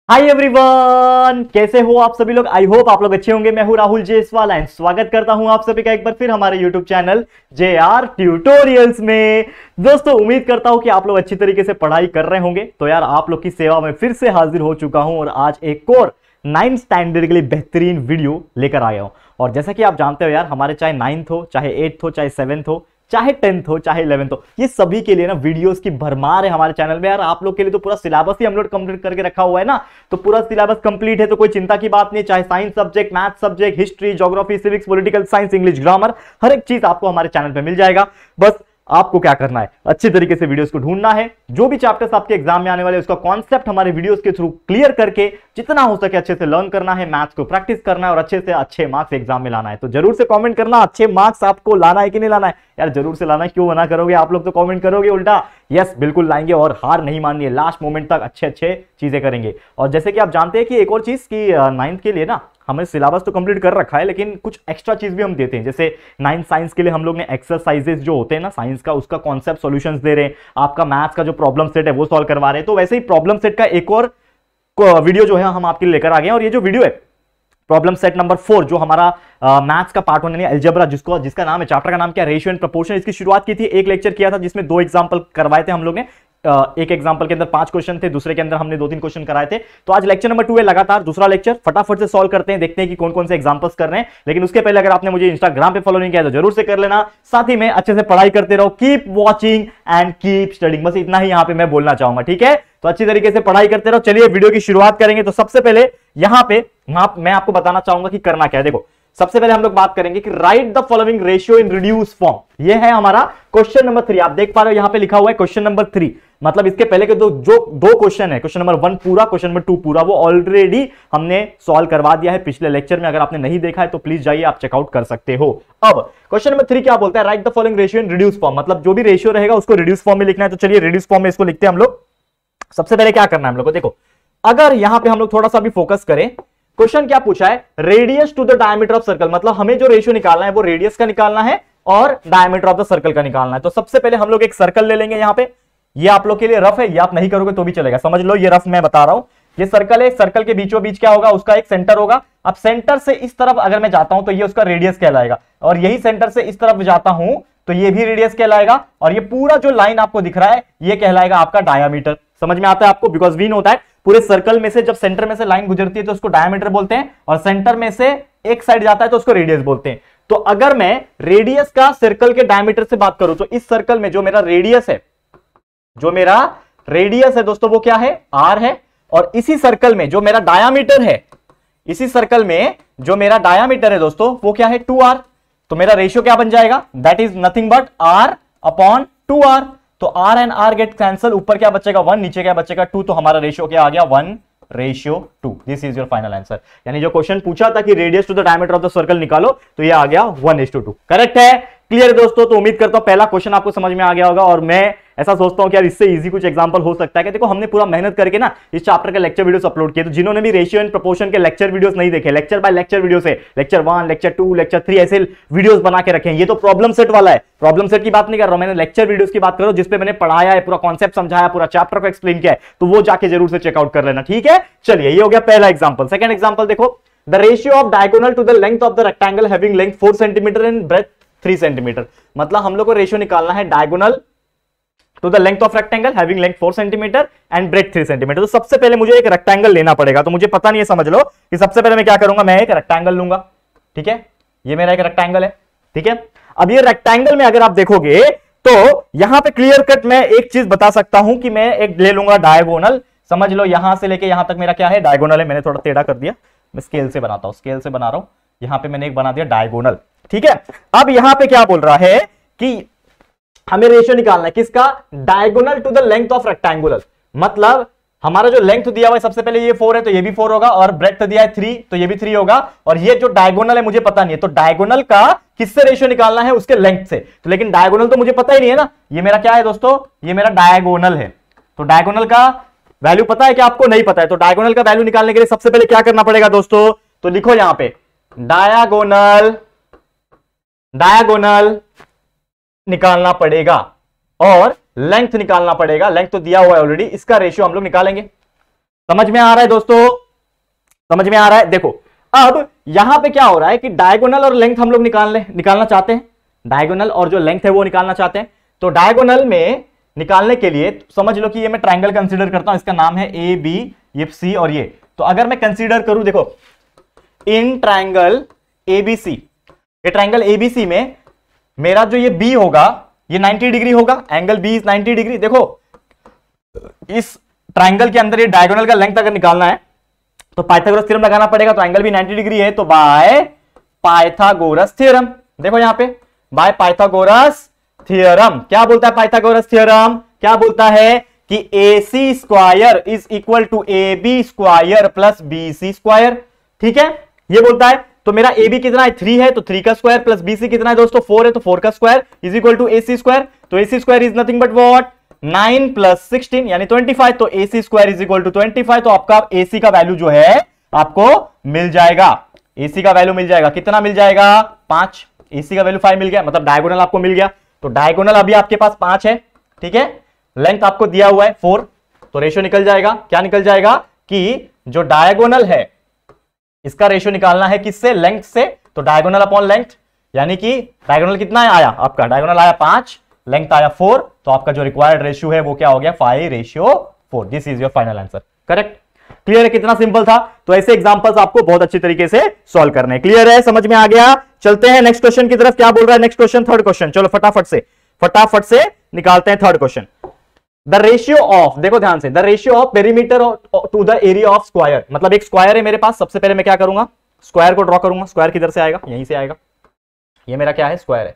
Hi everyone, कैसे हो आप सभी लोग। आई होप आप लोग अच्छे होंगे। मैं हूं राहुल जेसवाल एंड स्वागत करता हूं आप सभी का एक बार फिर हमारे यूट्यूब चैनल JR ट्यूटोरियल्स में। दोस्तों उम्मीद करता हूं कि आप लोग अच्छी तरीके से पढ़ाई कर रहे होंगे। तो यार आप लोग की सेवा में फिर से हाजिर हो चुका हूं और आज एक और 9th स्टैंडर्ड के लिए बेहतरीन वीडियो लेकर आया हूं। और जैसा कि आप जानते हो यार, हमारे चाहे 9th हो, चाहे 8th हो, चाहे 7th हो, चाहे 10th हो, चाहे 11th हो, ये सभी के लिए ना वीडियोस की भरमार है हमारे चैनल में। यार आप लोग के लिए तो पूरा सिलेबस ही हम लोग कंप्लीट करके रखा हुआ है ना। तो पूरा सिलेबस कंप्लीट है तो कोई चिंता की बात नहीं। चाहे science subject, math subject, history, geography, civics, political science, English, grammar, हर एक चीज आपको हमारे चैनल पे मिल जाएगा। बस आपको क्या करना है, अच्छी तरीके से वीडियोस को ढूंढना है। जो भी चैप्टर्स आपके एग्जाम में आने वाले उसका कॉन्सेप्ट हमारे वीडियोस के थ्रू क्लियर करके जितना हो सके अच्छे से लर्न करना है, मैथ्स को प्रैक्टिस करना है और अच्छे से अच्छे मार्क्स एग्जाम में लाना है। तो जरूर से कमेंट करना, अच्छे मार्क्स आपको लाना है कि नहीं लाना है। यार जरूर से लाना है, क्यों मना करोगे आप लोग, तो कमेंट करोगे उल्टा। यस बिल्कुल लाएंगे और हार नहीं माननी है, लास्ट मोमेंट तक अच्छे अच्छे चीजें करेंगे। और जैसे कि आप जानते हैं कि एक और चीज की 9th के लिए ना हमने सिलेबस तो कंप्लीट कर रखा है, लेकिन कुछ एक्स्ट्रा चीज भी हम देते हैं। जैसे 9th साइंस के लिए हम लोग ने एक्सरसाइजेस जो होते हैं ना साइंस का, उसका कॉन्सेप्ट सॉल्यूशंस दे रहे हैं। आपका मैथ्स का जो प्रॉब्लम सेट है वो सॉल्व करवा रहे हैं। तो वैसे ही प्रॉब्लम सेट का एक और वीडियो जो है हम आपके लिए लेकर आ गए हैं। और ये जो वीडियो है प्रॉब्लम सेट नंबर 4, जो हमारा मैथ्स का पार्ट 1 यानी अलजेब्रा, जिसका नाम है, चैप्टर का नाम क्या, रेशियो एंड प्रोपोर्शन। इसकी शुरुआत की थी, एक लेक्चर किया था जिसमें 2 एग्जांपल करवाए थे हम लोग ने। एक एग्जांपल के अंदर 5 क्वेश्चन थे, दूसरे के अंदर हमने 2-3 क्वेश्चन कराए थे। तो आज लेक्चर नंबर 2 है, लगातार दूसरा लेक्चर। फटाफट से सॉल्व करते हैं, देखते हैं कि कौन कौन से एग्जांपल्स कर रहे हैं। लेकिन उसके पहले अगर आपने मुझे इंस्टाग्राम पे फॉलो नहीं किया तो जरूर से कर लेना। साथ ही में अच्छे से पढ़ाई करते रहो, keep watching and keep studying, बस इतना ही यहां पे मैं बोलना चाहूंगा, ठीक है। तो अच्छी तरीके से पढ़ाई करते रहो। चलिए वीडियो की शुरुआत करेंगे। तो सबसे पहले यहां पे मैं आपको बताना चाहूंगा कि करना क्या है। देखो सबसे पहले हम लोग बात करेंगे कि right the following ratio in reduce form. ये है हमारा क्वेश्चन नंबर 3। आप देख पा रहे हो यहां पे लिखा हुआ है क्वेश्चन नंबर 3, मतलब इसके पहले के दो क्वेश्चन है, क्वेश्चन नंबर 1 पूरा, क्वेश्चन नंबर 2 पूरा, वो ऑलरेडी हमने सॉल्व करवा दिया है पिछले लेक्चर में। अगर आपने नहीं देखा है तो प्लीज जाइए, आप चेकआउट कर सकते हो। अब क्वेश्चन नंबर 3 क्या बोलता है, right the following ratio in reduce form, मतलब जो भी रेशियो रहेगा उसको रिड्यूस फॉर्म में लिखना है। तो चलिए रिड्यूस फॉर्म में इसको लिखते हैं हम लोग। सबसे पहले क्या करना है हम लोग को, देखो अगर यहां पे हम लोग थोड़ा सा भी फोकस करें, क्वेश्चन क्या पूछा है, radius to the diameter of circle, मतलब हमें जो रेशियो निकालना है वो रेडियस का निकालना है और डायमीटर ऑफ द सर्कल का निकालना है। तो सबसे पहले हम लोग एक सर्कल ले लेंगे यहां पे। ये आप लोग के लिए रफ है, ये आप नहीं करोगे तो भी चलेगा, समझ लो ये रफ मैं बता रहा हूं। ये सर्कल है, सर्कल के बीचों बीच क्या होगा, उसका एक सेंटर होगा। अब सेंटर से इस तरफ अगर मैं जाता हूं तो ये उसका रेडियस कहलाएगा, और यही सेंटर से इस तरफ जाता हूं तो ये भी रेडियस कहलाएगा। और ये पूरा जो लाइन आपको दिख रहा है ये कहलाएगा आपका डायामीटर। समझ में आता है आपको, बिकॉज वीन होता है पूरे सर्कल में से, जब सेंटर में से लाइन गुजरती है तो उसको डायमीटर बोलते हैं, और सेंटर में से एक साइड जाता है तो उसको रेडियस बोलते हैं। तो अगर मैं रेडियस का सर्कल के डायमीटर से बात करूं तो इस सर्कल में जो मेरा रेडियस है, दोस्तों वो क्या है, r है। और इसी सर्कल में जो मेरा डायामीटर है, दोस्तों वो क्या है, 2r। तो मेरा रेशियो क्या बन जाएगा, that is nothing but r upon 2r। तो r and r get cancel, ऊपर क्या बचेगा 1, नीचे क्या बचेगा 2। तो हमारा रेशियो क्या आ गया, 1:2। This is your final answer. यानी जो क्वेश्चन पूछा था कि radius to the diameter of the circle निकालो, तो ये आ गया 1:2। करेक्ट है, क्लियर है दोस्तों। तो उम्मीद करता हूं पहला क्वेश्चन आपको समझ में आ गया होगा। और मैं ऐसा सोचता हूं कि यार इससे इजी कुछ एग्जांपल हो सकता है कि देखो हमने पूरा मेहनत करके ना इस चैप्टर के लेक्चर वीडियोस अपलोड किए। तो जिन्होंने भी रेशियो एंड प्रोपोर्शन के लेक्चर वीडियोस नहीं देखे, लेक्चर बाय लेक्चर वीडियो से, लेक्चर 1, लेक्चर 2, लेक्चर 3 ऐसे वीडियोस बना के रखे हैं। ये तो प्रॉब्लम सेट वाला है, प्रॉब्लम सेट की बात नहीं कर रहा हूं, मैंने लेक्चर वीडियोस की बात कर रहा हूं जिसपे मैंने पढ़ाया है, पूरा कॉन्सेप्ट समझाया, पूरा चैप्टर को एक्सप्लेन किया है। तो वो जाके जरूर से चेकआउट कर लेना, ठीक है। चलिए ये हो गया पहला एग्जांपल। सेकंड एग्जांपल देखो, the ratio of diagonal to the length of the rectangle having length 4 centimetre and breadth 3 centimetre. मतलब हम लोग को रेशियो निकालना है diagonal to the length of rectangle having length 4 centimetre and breadth 3 centimetre. तो सबसे पहले मुझे एक रेक्टेंगल लेना पड़ेगा। तो मुझे पता नहीं है, समझ लो कि सबसे पहले मैं क्या करूंगा, मैं एक रेक्टेंगल लूंगा, ठीक है। ये मेरा एक रेक्टेंगल है, ठीक है। अब ये रेक्टेंगल में अगर आप देखोगे तो यहां पे क्लियर कट मैं एक चीज बता सकता हूं कि मैं एक ले लूंगा डायगोनल। समझ लो यहां से लेके यहां तक मेरा क्या है, डायगोनल है। मैंने थोड़ा टेढ़ा कर दिया, मैं स्केल से बनाता हूं, स्केल से बना रहा हूं। यहां पे मैंने एक बना दिया डायगोनल, ठीक है। अब यहां पे क्या बोल रहा है कि हमें रेशियो निकालना है किसका, diagonal to the length of rectangular. मतलब हमारा जो लेंथ दिया हुआ है सबसे पहले ये 4 है तो ये भी 4 होगा, और ब्रेथ दिया है 3 तो ये भी 3 होगा। और ये जो डायगोनल है मुझे पता नहीं है, तो डायगोनल का किससे रेशियो निकालना है, उसके लेंथ से। तो लेकिन डायगोनल तो मुझे पता ही नहीं है ना। ये मेरा क्या है दोस्तों, ये मेरा डायगोनल है। तो डायगोनल का वैल्यू पता है कि आपको नहीं पता है। तो डायगोनल का वैल्यू निकालने के लिए सबसे पहले क्या करना पड़ेगा दोस्तों, तो लिखो यहां पे डायगोनल निकालना पड़ेगा और लेंथ निकालना पड़ेगा। लेंथ तो दिया हुआ है ऑलरेडी, इसका रेशियो हम लोग निकालेंगे। समझ में आ रहा है दोस्तों? समझ में आ रहा है? देखो अब यहां पे क्या हो रहा है कि डायगोनल और लेंथ हम लोग निकालना चाहते हैं। डायगोनल और जो लेंथ है वो निकालना चाहते हैं। तो डायगोनल में निकालने के लिए समझ लो कि ये मैं ट्रायंगल कंसीडर करता हूं, इसका नाम है ए बी, ये सी और ये। तो अगर मैं कंसीडर करूं, देखो इन ट्रायंगल एबीसी, ये ट्रायंगल एबीसी में मेरा जो ये बी होगा ये 90 डिग्री होगा, एंगल बी इज 90 डिग्री। देखो इस ट्रायंगल के अंदर ये डायगोनल का लेंथ अगर निकालना है तो पाइथागोरस थ्योरम लगाना पड़ेगा। तो एंगल भी 90 डिग्री है, तो बाय पाइथागोरस थ्योरम। देखो यहां पे बाय पाइथागोरस थ्योरम क्या बोलता है? पाइथागोरस थ्योरम क्या बोलता है कि AC square is equal to AB square plus BC square. ठीक है, ये बोलता है। तो मेरा AB कितना है? 3 है, तो 3 का स्क्वायर प्लस BC कितना है दोस्तों? 4 है, तो 4 का square is equal to AC square. तो AC square is nothing but what? 9 प्लस 16 यानी 25। तो AC square is equal to 25। तो आपका AC का वैल्यू जो है आपको मिल जाएगा। AC का वैल्यू मिल जाएगा, कितना मिल जाएगा? 5। AC का वैल्यू 5 मिल गया, मतलब डायगोनल आपको मिल गया। तो डायगोनल अभी आपके पास 5 है, ठीक है। लेंथ आपको दिया हुआ है 4, तो रेशियो निकल जाएगा। क्या निकल जाएगा कि जो डायगोनल है इसका रेशियो निकालना है किससे? लेंथ से। तो डायगोनल अपॉन लेंथ, यानी कि डायगोनल कितना आया आपका? डायगोनल आया 5, लेंथ आया 4, तो आपका जो रिक्वायर्ड रेशियो है वो क्या हो गया? 5:4। This is your final answer. Correct? Clear है? कितना सिंपल था। तो ऐसे एग्जांपल्स आपको बहुत अच्छी तरीके से सॉल्व करने हैं। क्लियर है? समझ में आ गया? चलते हैं नेक्स्ट क्वेश्चन की तरफ। क्या बोल रहा है नेक्स्ट क्वेश्चन? Third question. चलो फटाफट से निकालते हैं third question. The ratio of, देखो ध्यान से, the ratio of perimeter to the area of square. मतलब एक स्क्वायर है मेरे पास, सबसे पहले मैं क्या करूंगा? स्क्वायर को ड्रॉ करूंगा। स्क्वायर किधर से आएगा? यहीं से आएगा। ये मेरा क्या है? स्क्वायर है।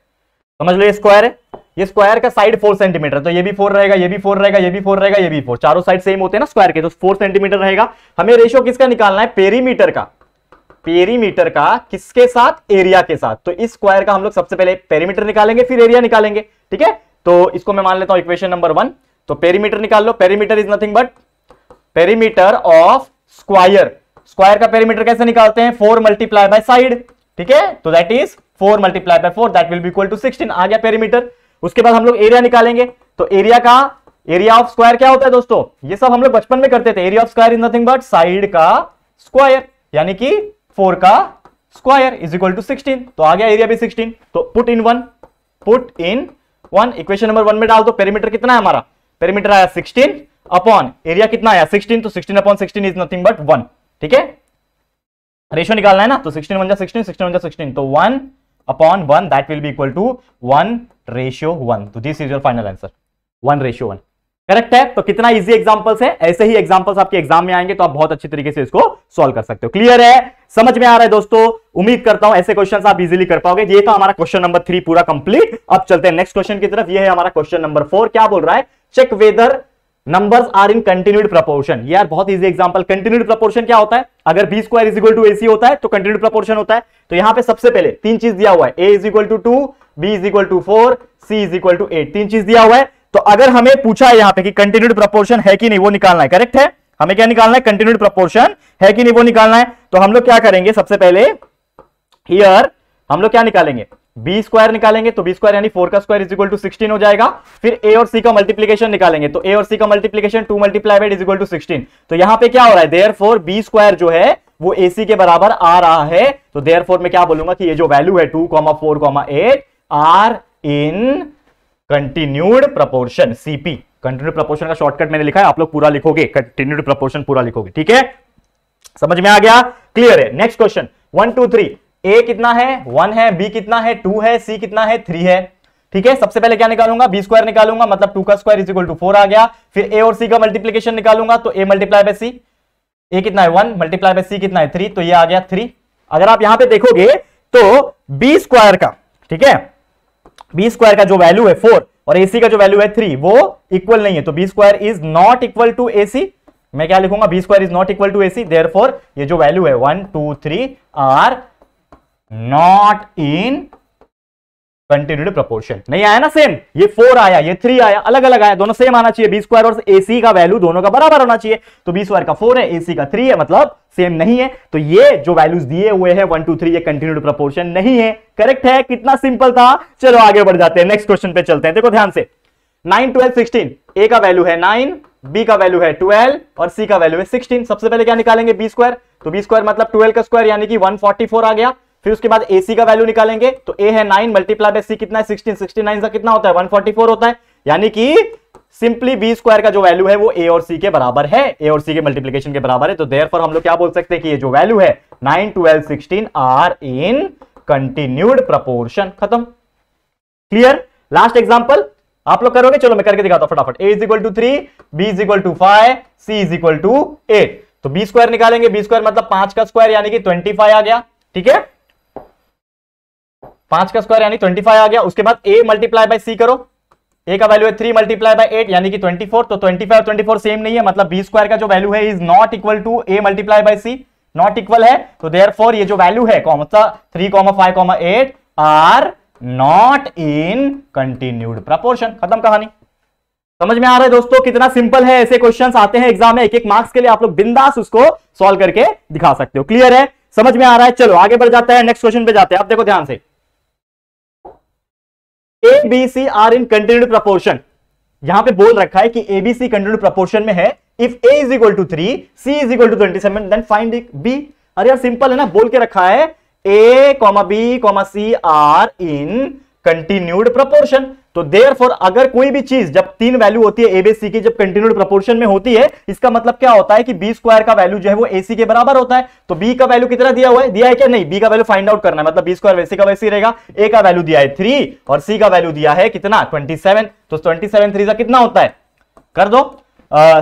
समझ लो ये स्क्वायर है। ये स्क्वायर का साइड 4 सेंटीमीटर, तो ये भी 4 रहेगा, ये भी 4 रहेगा, ये भी 4 रहेगा, ये भी 4, चारों साइड सेम होते हैं ना स्क्वायर के, तो 4 सेंटीमीटर रहेगा। हमें रेशियो किसका निकालना है? पेरीमीटर का। पेरीमीटर का किसके साथ? एरिया के साथ। तो इस स्क्वायर का हम लोग सबसे पहले पेरीमीटर निकालेंगे, फिर एरिया निकालेंगे। ठीक है, तो इसको मैं मान लेता हूं इक्वेशन नंबर 1। तो पेरीमीटर निकाल लो। Perimeter is nothing but perimeter of square. Square का पेरीमीटर कैसे निकालते हैं? 4 मल्टीप्लाई बाय साइड। ठीक है, तो that is 4 multiply by 4, that will be equal to 16। आ गया पेरीमीटर। उसके बाद हम लोग एरिया निकालेंगे। तो एरिया ऑफ स्क्वायर क्या होता है दोस्तों? ये सब हम लोग बचपन में करते थे। Area of square is nothing but side का स्क्वायर, यानी कि 4 का स्क्वायर इज इक्वल टू 16। तो आ गया एरिया भी 16। तो पुट इन 1 इक्वेशन नंबर 1 में डाल दो। पेरीमीटर कितना है हमारा? पेरीमीटर आया 16 अपॉन एरिया कितना आया? 16। तो 16 अपॉन 16 इज नथिंग बट 1। ठीक है, रेशियो निकालना है ना, तो 16 1 जा 16, 16 1 जा 16, तो 1 upon 1, that will be equal to 1:1। तो this is your final answer, 1:1। Correct है? तो कितना इजी एग्जांपल्स है। ऐसे ही एग्जांपल्स आपके एग्जाम में आएंगे तो आप बहुत अच्छी तरीके से इसको सॉल्व कर सकते हो। क्लियर है? समझ में आ रहा है दोस्तों? उम्मीद करता हूं ऐसे क्वेश्चंस आप इजीली कर पाओगे। ये था हमारा क्वेश्चन नंबर 3 पूरा कंप्लीट। अब चलते हैं नेक्स्ट क्वेश्चन की तरफ। ये है हमारा क्वेश्चन नंबर 4। क्या बोल रहा है? Check whether numbers are in continued proportion. यार बहुत इजी एग्जांपल। कंटिन्यूड प्रपोर्शन क्या होता है? अगर B square is equal to AC होता है तो कंटिन्यूड प्रपोर्शन होता है। तो यहां पे सबसे पहले 3 चीज दिया हुआ है, A is equal to 2, B is equal to 4, C is equal to 8। 3 चीज दिया हुआ है। तो अगर हमें पूछा है यहां पे कि कंटिन्यूड प्रपोर्शन है कि नहीं, वो निकालना है। करेक्ट है? हमें क्या निकालना है? कंटिन्यूड प्रपोर्शन है कि नहीं वो निकालना है। तो हम लोग क्या करेंगे? सबसे पहले हियर हम लोग क्या निकालेंगे? बी स्क्वायर निकालेंगे। तो बी स्क्वायर यानी 4 का स्क्वायर इज इक्वल टू 16 हो जाएगा। फिर ए और सी का मल्टीप्लीकेशन निकालेंगे। तो ए और सी का multiplication 2 multiply by is equal to 16। तो यहां पे क्या हो रहा है? देयरफॉर बी स्क्वायर जो है वो AC के बराबर आ रहा है। तो देयरफॉर मैं क्या बोलूंगा कि ये जो वैल्यू है 2, 4, 8 are in continued proportion, CP। Continued proportion का शॉर्टकट मैंने लिखा है, आप लोग पूरा लिखोगे, कंटिन्यूड प्रपोर्शन पूरा लिखोगे। ठीक है, समझ में आ गया? क्लियर है? Next question 1 2 3। A कितना है? 1 है। B कितना है? 2 है। C कितना है? 3 है। ठीक है, सबसे पहले क्या निकालूंगा? बी स्क्वायर निकालूंगा, मतलब 2 का स्क्वायर इज इक्वल टू 4 आ गया। फिर A और C का मल्टीप्लीकेशन निकालूंगा, तो A multiply by C। A कितना है? 1 मल्टीप्लाई बाय C कितना है? 3, तो ये आ गया 3। अगर आप यहां पे देखोगे तो बी स्क्वायर का, ठीक है, बी स्क्वायर का जो वैल्यू है 4 और AC का जो वैल्यू है 3 वो इक्वल नहीं है। तो B square is not equal to AC। मैं क्या लिखूंगा? B square is not equal to AC। Therefore ये जो वैल्यू है 1 2 3 are not in continued proportion. नहीं आया ना सेम? ये 4 आया, ये 3 आया, अलग अलग आया, दोनों सेम आना चाहिए। बी स्क्वायर और AC का वैल्यू दोनों का बराबर होना चाहिए। तो बी स्क्वायर का 4 है, AC का 3 है, मतलब सेम नहीं है। तो ये जो वैल्यूज दिए हुए हैं 1 2 3 ये कंटिन्यूड प्रपोर्शन नहीं है। करेक्ट है? कितना सिंपल था। चलो आगे बढ़ जाते हैं, नेक्स्ट क्वेश्चन पे चलते हैं। देखो ध्यान से, 9 12 16 A का वैल्यू है 9, बी का वैल्यू है 12 और सी का वैल्यू है 16। सबसे पहले क्या निकालेंगे बी स्क्वायर, तो बी स्क्वायर मतलब 12 का स्क्वायर यानी कि 144 आ गया। फिर उसके बाद ए सी का वैल्यू निकालेंगे, तो ए है 9 मल्टीप्लाई बाय सी कितना है 16, 69 का कितना होता है 144 होता है, यानी कि सिंपली बी स्क्वायर का जो वैल्यू है वो ए और सी के बराबर है, ए और सी के मल्टीप्लिकेशन के बराबर है। तो देयरफॉर हम लोग क्या बोल सकते हैं कि ये जो वैल्यू है 9, 12, 16 आर इन कंटिन्यूड प्रपोर्शन। खत्म, क्लियर। लास्ट एग्जांपल आप लोग करोगे, चलो मैं करके दिखाता हूं फटाफट। a is equal to 3, b is equal to 5, c is equal to 8। तो बी स्क्वायर निकालेंगे, बी स्क्वायर मतलब 5 का स्क्वायर यानी कि 25 आ गया, ठीक है, 5 का स्क्वायर यानी 25 आ गया। उसके बाद a मल्टीप्लाई बाय c करो, a का वैल्यू है 3 मल्टीप्लाई बाय 8 यानी कि 24। तो 25 और 24 सेम नहीं है, मतलब बी स्क्वायर का जो वैल्यू है is not equal to a multiply by c, not equal है। तो देयरफॉर ये जो वैल्यू है कौन सा 3, 5, 8 are not in continued proportion. खत्म कहानी। समझ में आ रहा है दोस्तों कितना सिंपल है, ऐसे क्वेश्चंस आते हैं एग्जाम में, एक एक मार्क्स के लिए, आप लोग बिंदास उसको सॉल्व करके दिखा सकते हो। क्लियर है, समझ में आ रहा है। चलो आगे बढ़ जाते हैं, नेक्स्ट क्वेश्चन पे जाते हैं। आप देखो ध्यान से, A B C are in continued proportion, यहां पे बोल रखा है कि एबीसी कंटिन्यूड प्रपोर्शन में है। If A is equal to 3, C is equal to 27, then find B. अरे यार सिंपल है ना, बोल के रखा है A B C are in continued proportion. तो देयरफॉर अगर कोई भी चीज जब 3 वैल्यू होती है एबीसी की, जब कंटिन्यूड प्रपोर्शन में होती है, इसका मतलब क्या होता है कि बी स्क्वायर का वैल्यू जो है वो एसी के बराबर होता है। तो बी का वैल्यू कितना दिया हुआ है, दिया है क्या, नहीं, बी का वैल्यू फाइंड आउट करना है, मतलब बी स्क्वायर वैसे का वैसे ही रहेगा। ए का वैल्यू दिया है 3 और सी का वैल्यू दिया है कितना 27। तो 27 3 कितना होता है, कर दो,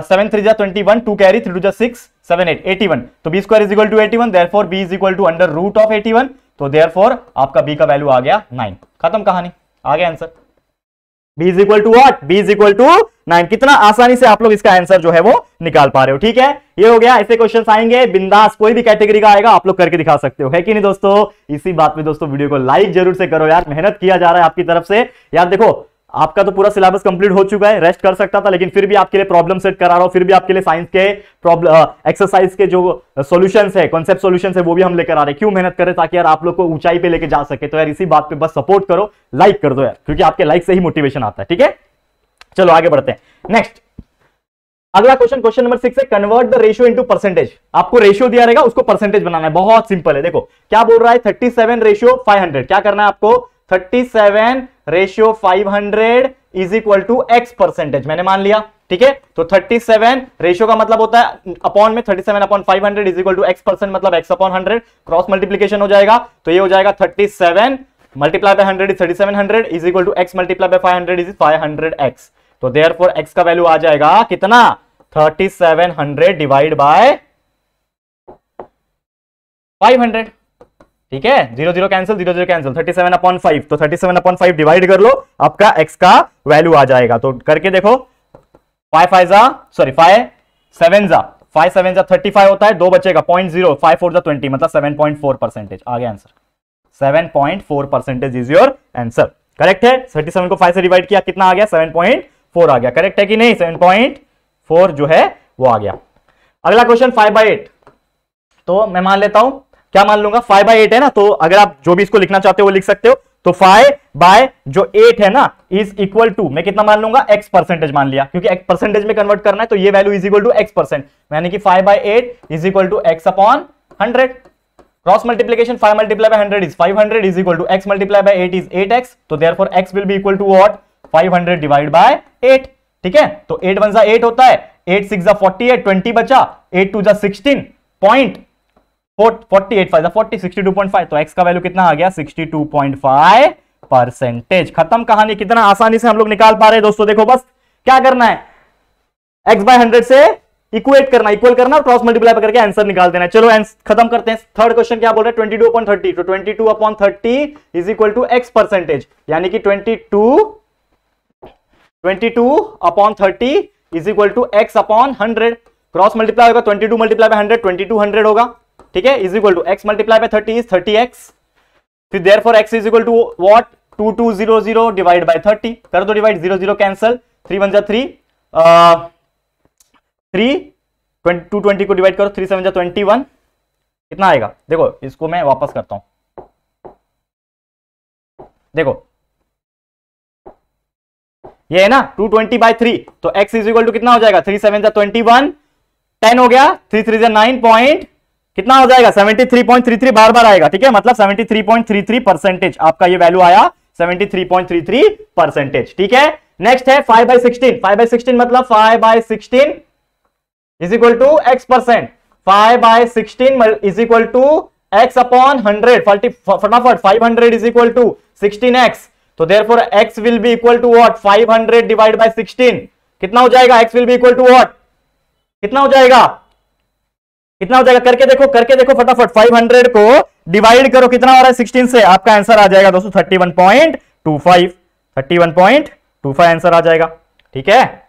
7 3 21, 2 कैरी, 3 2 6 7 8 81। तो B square is equal to 81, therefore B is equal to under root of 81। तो देयरफॉर आपका बी का वैल्यू आ गया 9। खत्म कहानी, आ गया answer. b is equal to what, b is equal to 9। कितना आसानी से आप लोग इसका आंसर जो है वो निकाल पा रहे हो। ठीक है, ये हो गया। ऐसे क्वेश्चंस आएंगे बिंदास, कोई भी कैटेगरी का आएगा आप लोग करके दिखा सकते हो, है कि नहीं दोस्तों। इसी बात पे दोस्तों वीडियो को लाइक जरूर से करो यार, मेहनत किया जा रहा है आपकी तरफ से यार। देखो आपका तो पूरा सिलेबस कंप्लीट हो चुका है, रेस्ट कर सकता था, लेकिन फिर भी आपके लिए प्रॉब्लम सेट करा रहा हूं, फिर भी आपके लिए साइंस के प्रॉब्लम एक्सरसाइज के जो सॉल्यूशंस है, कॉन्सेप्ट सॉल्यूशंस है, वो भी हम लेकर आ रहे हैं। क्यों मेहनत करें, ताकि यार आप लोग को ऊंचाई पे लेके जा सके। तो यार इसी बात पे बस सपोर्ट करो, लाइक कर दो यार, क्योंकि आपके लाइक से ही मोटिवेशन आता है। ठीक है, चलो आगे बढ़ते हैं। नेक्स्ट अगला क्वेश्चन, क्वेश्चन नंबर 6 है, convert the ratio into percentage. आपको रेशियो दिया रहेगा, उसको परसेंटेज बनाना है, बहुत सिंपल है। देखो क्या बोल रहा है, 37 रेशियो 500। क्या करना है आपको, 37 ratio 500 is equal to x percentage, मैंने मान लिया। ठीक है, तो 37 रेशियो का मतलब होता है अपॉन में 37 upon 500 is equal to x percent, मतलब एक्स अपॉन 100। क्रॉस मल्टीप्लीकेशन हो जाएगा, तो ये हो जाएगा 37 multiply by 100 is 3700 is equal to x multiply by 500 is 500x। तो देयरफॉर x का वैल्यू आ जाएगा कितना 3700 डिवाइड बाय 500। ठीक है, 0 0 कैंसिल, 0 0 कैंसिल, 37 अपॉन 5, तो 37 अपॉन 5 डिवाइड कर लो, आपका x का वैल्यू आ जाएगा। तो करके देखो, 5 7 जा 35 होता है, 2 बचेगा 0.0, 5 4 जा 20, मतलब 7.4%। आ गया answer, 7.4% is your answer. Correct है, 37 को 5 से डिवाइड किया, कितना आ गया 7.4 आ गया। करेक्ट है कि नहीं, 7.4 जो है वो आ गया। अगला क्वेश्चन 5/8। तो मैं मान लेता हूं, क्या मान लूंगा, 5/8 है ना, तो अगर आप जो भी इसको लिखना चाहते हो वो लिख सकते हो। तो 5/8 है ना इज इक्वल टू, मैं कितना मान लूंगा, x परसेंटेज मान लिया, क्योंकि x परसेंटेज में कन्वर्ट करना है, तो ये value is equal to x percent, यानी कि 5/8 is equal to x upon 100। Cross multiplication 5 multiply by 100 is 500 is equal to x multiply by 8 is 8x। तो therefore x will be equal to what, 500 divide by 8। ठीक है, तो 8 1 जा 8 होता है, 8 6 जा 48, 20 बचा, 8 2 जा 16, 48 5 जा 40, 62.5। तो x का वैल्यू कितना आ गया 62.5%। खत्म कहानी। कितना आसानी से हम लोग निकाल पा रहे हैं दोस्तों। देखो बस क्या करना है, x बाय 100 से इक्वेट करना, इक्वल करना और क्रॉस मल्टीप्लाई करके आंसर निकाल देना। चलो खत्म करते हैं। थर्ड क्वेश्चन क्या बोल रहा है, 22 अपॉन 30। तो 22 upon 30 is equal to x percentage, यानी कि 22 upon 30 is equal to x upon 100। Cross multiply होगा, 22 मल्टीप्लाई बाय 100 2200 होगा। ठीक है, is equal to x multiply by 30 is 30x। फिर therefore x is equal to what, 2200 divide by 30। कर दो divide, 0 0 cancel, 3 1 जा 3, 220 को डिवाइड करो, 3 7 जा 21, कितना आएगा। देखो इसको मैं वापस करता हूं, देखो ये है ना 220/3, तो x इज इक्वल टू कितना हो जाएगा 3 7 21, 10 हो गया, 3 3 9 पॉइंट कितना हो जाएगा 73.33 बार बार आएगा, ठीक है, मतलब 73.33% आपका ये वैल्यू आया 73.33%, ठीक है। नेक्स्ट है 5/16, 5/16 मतलब 5/16 is equal to x%, 5/16 is equal to x upon 100, फटाफट 500 इज इक्वल टू 16x, तो therefore x will be equal to what 500 divide by 16, कितना हो जाएगा x will be equal to what, कितना हो जाएगा, कितना हो जाएगा, करके देखो फटाफट, 500 को डिवाइड करो कितना हो रहा है 16 से, आपका आंसर आ जाएगा दोस्तों 31.25 आंसर आ जाएगा, ठीक है,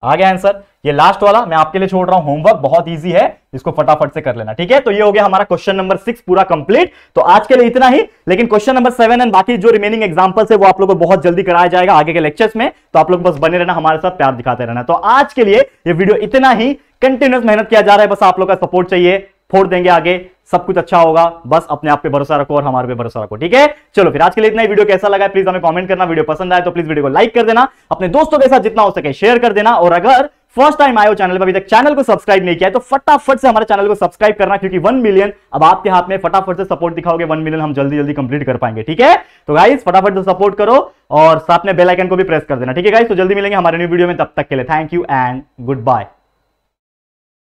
आ गया आंसर। ये लास्ट वाला मैं आपके लिए छोड़ रहा हूं होमवर्क, बहुत इजी है, इसको फटाफट से कर लेना, ठीक है। तो ये हो गया हमारा क्वेश्चन नंबर 6 पूरा कंप्लीट। तो आज के लिए इतना ही, लेकिन क्वेश्चन नंबर 7 एंड बाकी जो रिमेनिंग एग्जांपल्स है वो आप लोगों को बहुत जल्दी कराया जाएगा आगे के लेक्चर्स में, तो आप लोग बस बने रहना, हमारे साथ प्यार दिखाते रहना। तो आज के लिए ये वीडियो इतना ही, कंटिन्यूस मेहनत किया जा रहा है, बस आप लोग का सपोर्ट चाहिए, फोड़ देंगे आगे, सब कुछ अच्छा होगा, बस अपने आप पे भरोसा रखो और हमारे पे भरोसा रखो, ठीक है। चलो फिर आज के लिए इतना ही, वीडियो कैसा लगा प्लीज हमें कमेंट करना, वीडियो पसंद आए तो प्लीज वीडियो को लाइक कर देना, अपने दोस्तों के साथ जितना हो सके शेयर कर देना, और अगर फर्स्ट टाइम आए हो चैनल पर, अभी तक चैनल को सब्सक्राइब नहीं किया है तो फटाफट से हमारे चैनल को सब्सक्राइब करना, क्योंकि 1 मिलियन अब आपके हाथ में, फटाफट से सपोर्ट दिखाओगे 1 मिलियन हम जल्दी जल्दी कंप्लीट कर पाएंगे, ठीक है। तो गाइस फटाफट से सपोर्ट करो और साथ में बेल आइकन को भी प्रेस कर देना, ठीक है गाइस। तो जल्दी मिलेंगे हमारे न्यू वीडियो में, तब तक के लिए thank you and good bye.